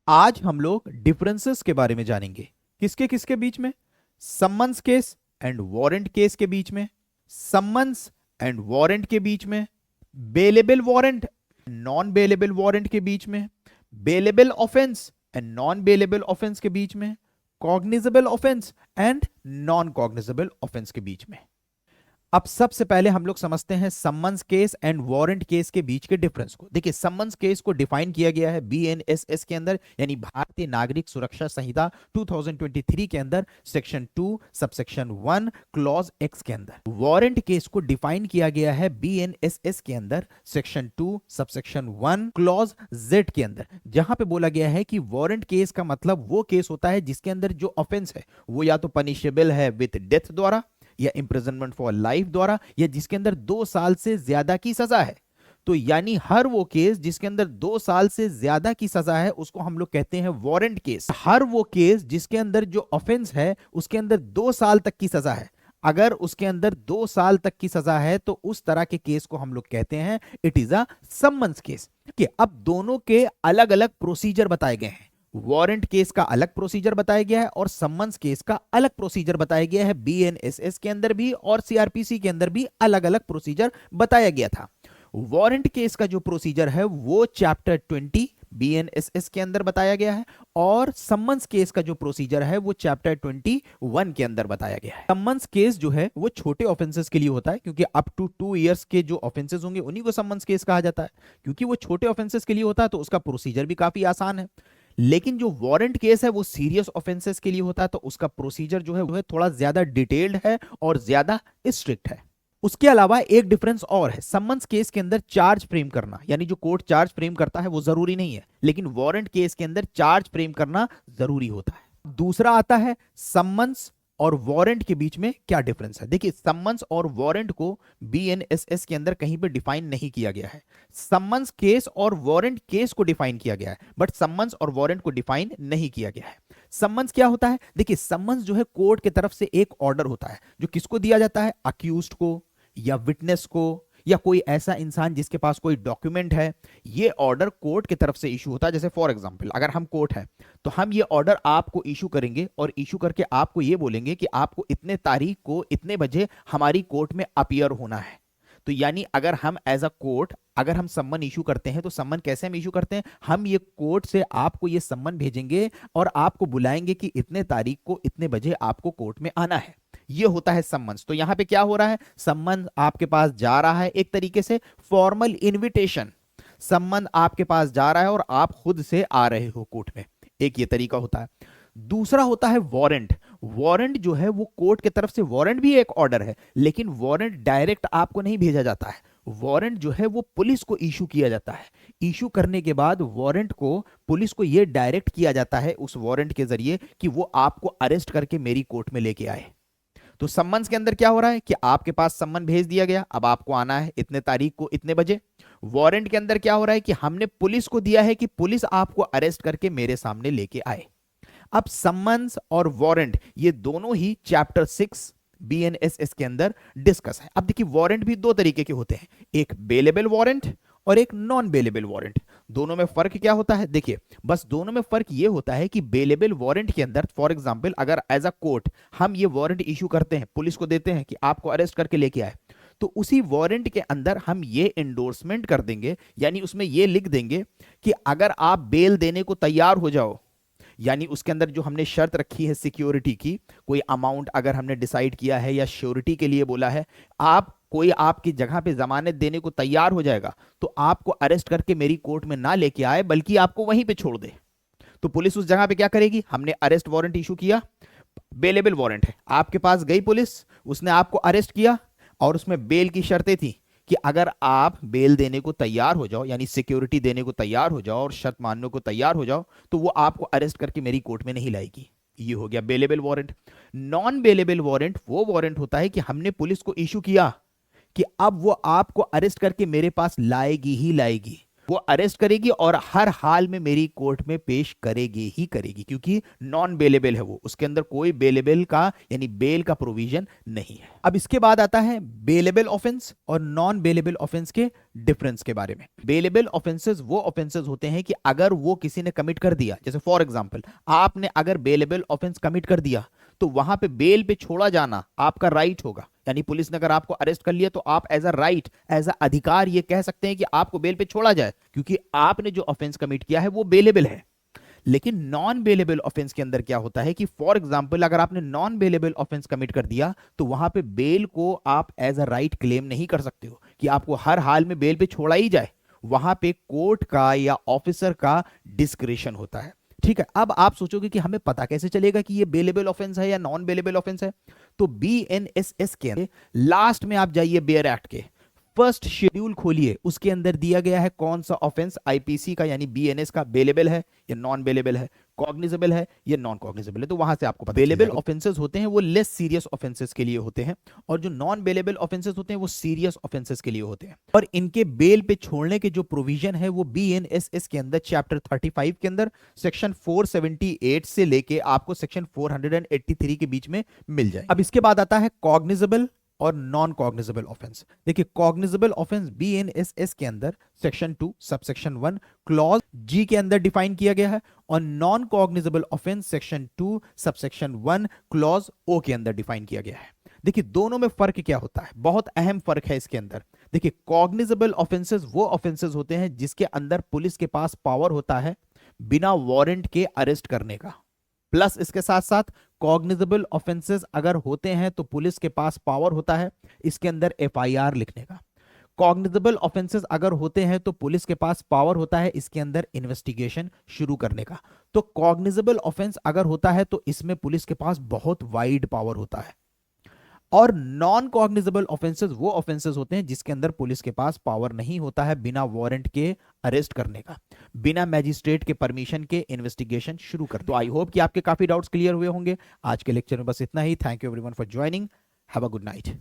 आज हम लोग डिफरेंसेस के बारे में जानेंगे। किसके किसके बीच में? Summons case and warrant case के बीच में, सम्मन्स एंड वारंट के बीच में, bailable warrant non bailable warrant के बीच में, bailable offence and non bailable offence के बीच में, cognizable offence and non cognizable offence के बीच में। अब सबसे पहले हम लोग समझते हैं summons case and warrant case के बीच के डिफरेंस को। देखिए, सम्मन्स केस को डिफाइन किया गया है बीएनएसएस के अंदर, यानी भारतीय नागरिक सुरक्षा संहिता 2023 के अंदर सेक्शन 2 सबसेक्शन 1 क्लॉज एक्स के अंदर। वारंट केस को डिफाइन किया गया है बीएनएसएस के अंदर सेक्शन 2 सबसेक्शन 1 क्लॉज जेड के अंदर, जहां पे बोला गया है कि वारंट केस का मतलब वो केस होता है जिसके अंदर जो ऑफेंस है वो या तो पनिशेबल है विद डेथ द्वारा या इंप्रिजनमेंट फॉर लाइफ द्वारा, या जिसके अंदर 2 साल से ज्यादा की सजा है। तो यानी हर वो केस जिसके अंदर 2 साल से ज्यादा की सजा है उसको हम लोग कहते हैं वारंट केस। हर वो केस जिसके अंदर जो ऑफेंस है उसके अंदर 2 साल तक की सजा है, अगर उसके अंदर 2 साल तक की सजा है तो उस तरह के केस को हम लोग कहते हैं it is a summons case. अब दोनों के अलग अलग प्रोसीजर बताए गए हैं। वारंट केस का अलग प्रोसीजर बताया गया है और सम्मन्स केस का अलग प्रोसीजर बताया गया है। बीएनएसएस के अंदर भी और सीआरपीसी के अंदर भी अलग अलग प्रोसीजर बताया गया था। वारंट केस का जो प्रोसीजर है वो चैप्टर 20 बीएनएसएस के अंदर बताया गया है और सम्मन्स केस का जो प्रोसीजर है वो चैप्टर 21 के अंदर बताया गया है। सम्मन्स केस जो है वो छोटे ऑफेंसेस के लिए होता है, क्योंकि अप टू 2 इयर्स के जो ऑफेंसेस होंगे उन्हीं को सम्मन्स केस कहा जाता है। क्योंकि वो छोटे ऑफेंसेस के लिए होता है तो उसका प्रोसीजर भी काफी आसान है। लेकिन जो वारंट केस है वो सीरियस ऑफेंसेस के लिए होता है तो उसका प्रोसीजर जो है वो थोड़ा ज्यादा डिटेल्ड है और ज्यादा स्ट्रिक्ट है। उसके अलावा एक डिफरेंस और है, सम्मन्स केस के अंदर चार्ज फ्रेम करना, यानी जो कोर्ट चार्ज फ्रेम करता है वो जरूरी नहीं है, लेकिन वारंट केस के अंदर चार्ज फ्रेम करना जरूरी होता है। दूसरा आता है सम्मन्स और वारंट के बीच में क्या डिफरेंस है। देखिए, सम्मन्स और वारंट को बीएनएसएस के अंदर कहीं पे डिफाइन नहीं किया गया है। सम्मन्स केस और वारंट केस को डिफाइन किया गया है, बट सम्मन्स और वारंट को डिफाइन नहीं किया गया है। सम्मन्स क्या होता है? देखिए, सम्मन्स जो है कोर्ट की तरफ से एक ऑर्डर होता है जो किसको दिया जाता है? अक्यूज्ड को या विटनेस को या कोई ऐसा इंसान जिसके पास कोई डॉक्यूमेंट है। ये ऑर्डर कोर्ट की तरफ से इशू होता है। जैसे फॉर एग्जांपल, अगर हम कोर्ट है तो हम ये ऑर्डर आपको इशू करेंगे और इशू करके आपको ये बोलेंगे कि आपको इतने तारीख को इतने बजे हमारी कोर्ट में अपीयर होना है। तो यानी अगर हम एज अ कोर्ट अगर हम सम्मन इशू करते हैं तो सम्मन कैसे हम इशू करते हैं? हम ये कोर्ट से आपको ये सम्मन भेजेंगे और आपको बुलाएंगे कि इतने तारीख को इतने बजे आपको कोर्ट में आना है। ये होता है सम्मन्स। तो यहां पे क्या हो रहा है? सम्मन आपके पास जा रहा है, एक तरीके से फॉर्मल इनविटेशन। सम्मन आपके पास जा रहा है और आप खुद से आ रहे हो कोर्ट में, एक ये तरीका होता है। दूसरा होता है वारंट। वारंट जो है वो कोर्ट की तरफ से, वारंट भी एक ऑर्डर है लेकिन वारंट डायरेक्ट आपको नहीं भेजा जाता है। वारंट जो है वो पुलिस को इशू किया जाता है। इशू करने के बाद वारंट को पुलिस को ये डायरेक्ट किया जाता है उस वारंट के जरिए कि वो आपको अरेस्ट करके मेरी कोर्ट में लेके आए। तो सम्मन्स के अंदर क्या हो रहा है कि आपके पास सम्मन भेज दिया गया, अब आपको आना है इतने तारीख को इतने बजे। वारंट के अंदर क्या हो रहा है कि हमने पुलिस को दिया है कि पुलिस आपको अरेस्ट करके मेरे सामने लेके आए। अब सम्मन्स और वारंट ये दोनों ही चैप्टर 6 बीएनएसएस के अंदर डिस्कस है। अब देखिए, वारंट भी 2 तरीके के होते हैं, एक बेलेबल वारंट और एक नॉन बेलेबल वारंट। दोनों में फर्क क्या होता है? देखिए, बस दोनों में फर्क ये होता है कि बेलेबल वारंट के अंदर फॉर एग्जांपल अगर एज अ कोर्ट हम ये वारंट इशू करते हैं, पुलिस को देते हैं कि आपको अरेस्ट करके लेके आए, तो उसी वारंट के अंदर हम ये एंडोर्समेंट कर देंगे, यानी उसमें ये लिख देंगे कि अगर आप बेल देने को तैयार हो जाओ, यानी उसके अंदर जो हमने शर्त रखी है सिक्योरिटी की, कोई अमाउंट अगर हमने डिसाइड किया है या श्योरिटी के लिए बोला है, आप कोई आपकी जगह पे जमानत देने को तैयार हो जाएगा तो आपको अरेस्ट करके मेरी कोर्ट में ना लेके आए बल्कि आपको वहीं पे छोड़ दे। तो पुलिस उस जगह पे क्या करेगी? हमने अरेस्ट वारंट इशू किया, बेलेबल वारंट है, आपके पास गई पुलिस, उसने आपको अरेस्ट किया और उसमें बेल की शर्तें थी कि अगर आप बेल देने को तैयार हो जाओ, यानी सिक्योरिटी देने को तैयार हो जाओ और शर्त मानने को तैयार हो जाओ, तो वो आपको अरेस्ट करके मेरी कोर्ट में नहीं लाएगी। ये हो गया bailable warrant. Non bailable warrant वो वारंट होता है कि हमने पुलिस को इशू किया कि अब वो आपको अरेस्ट करके मेरे पास लाएगी ही लाएगी, वो अरेस्ट करेगी और हर हाल में मेरी कोर्ट में पेश करेगी ही करेगी, क्योंकि नॉन बेलेबल है वो, उसके अंदर कोई बेलेबल का यानी बेल का प्रोविजन नहीं है। अब इसके बाद आता है बेलेबल ऑफेंस और नॉन बेलेबल ऑफेंस के डिफरेंस के बारे में। बेलेबल ऑफेंसेस वो ऑफेंसेस होते हैं कि अगर वो किसी ने कमिट कर दिया, जैसे फॉर एग्जांपल आपने अगर बेलेबल ऑफेंस कमिट कर दिया तो वहां पे बेल पे छोड़ा जाना आपका राइट होगा, यानी पुलिस ने अगर आपको अरेस्ट कर लिया तो आप as a right, as a अधिकार ये कह सकते हैं कि आपको बेल पे छोड़ा जाए, क्योंकि आपने जो ऑफेंस कमिट किया है वो बेलेबल है। लेकिन नॉन बेलेबल ऑफेंस के अंदर क्या होता है कि फॉर एग्जांपल अगर आपने नॉन बेलेबल ऑफेंस कमिट कर दिया तो वहां पे बेल को आप एज अ राइट क्लेम नहीं कर सकते हो कि आपको हर हाल में बेल पे छोड़ा ही जाए। वहां पे कोर्ट का या ऑफिसर का डिस्क्रिशन होता है। ठीक है, अब आप सोचोगे कि हमें पता कैसे चलेगा कि ये बेलेबल ऑफेंस है या नॉन बेलेबल ऑफेंस है। तो बीएनएसएस के अंदर लास्ट में आप जाइए, बेयर एक्ट के फर्स्ट शेड्यूल खोलिए, उसके अंदर दिया गया है कौन सा ऑफेंस आईपीसी का यानी बीएनएस का बेलेबल है या नॉन बेलेबल है, कॉग्निजेबल है या नॉन कॉग्निजेबल है। तो वहां से आपको पता बेलेबल ऑफेंसेस होते हैं वो लेस सीरियस ऑफेंसेस के लिए होते हैं, और जो नॉन बेलेबल ऑफेंसेस होते हैं वो सीरियस ऑफेंसेस के लिए होते हैं। और इनके बेल पे छोड़ने के जो प्रोविजन है वो बीएनएसएस के अंदर चैप्टर 35 के अंदर सेक्शन 478 से लेके आपको सेक्शन 483 के बीच में मिल जाए। अब इसके बाद आता है कॉग्निजेबल और नॉन कॉग्निजेबल ऑफेंस। देखिए कॉग्निजेबल ऑफेंस बीएनएसएस के अंदर सेक्शन 2 सबसेक्शन 1 क्लॉज जी के अंदर डिफाइन किया गया है, और non cognizable offence section 2 subsection 1 clause O के अंदर डिफाइन किया गया है। देखिए दोनों में फर्क क्या होता है, बहुत अहम फर्क है इसके अंदर। देखिए कॉग्निजेबल ऑफेंसेस वो ऑफेंसेस होते हैं जिसके अंदर पुलिस के पास पावर होता है बिना वारंट के अरेस्ट करने का, प्लस इसके साथ साथ कॉग्निजेबल ऑफेंसेस अगर होते हैं तो पुलिस के पास पावर होता है इसके अंदर एफआईआर लिखने का। कॉग्निजेबल ऑफेंसेस अगर होते हैं तो पुलिस के पास पावर होता है इसके अंदर इन्वेस्टिगेशन शुरू करने का। तो कॉग्निजेबल ऑफेंस अगर होता है तो इसमें पुलिस के पास बहुत वाइड पावर होता है। और नॉन कॉग्निजेबल ऑफेंसेस वो ऑफेंसेस होते हैं जिसके अंदर पुलिस के पास पावर नहीं होता है बिना वारंट के अरेस्ट करने का, बिना मैजिस्ट्रेट के परमिशन के इन्वेस्टिगेशन शुरू कर। तो आई होप कि आपके काफी डाउट्स क्लियर हुए होंगे। आज के लेक्चर में बस इतना ही। Thank you everyone for joining. Have a good night.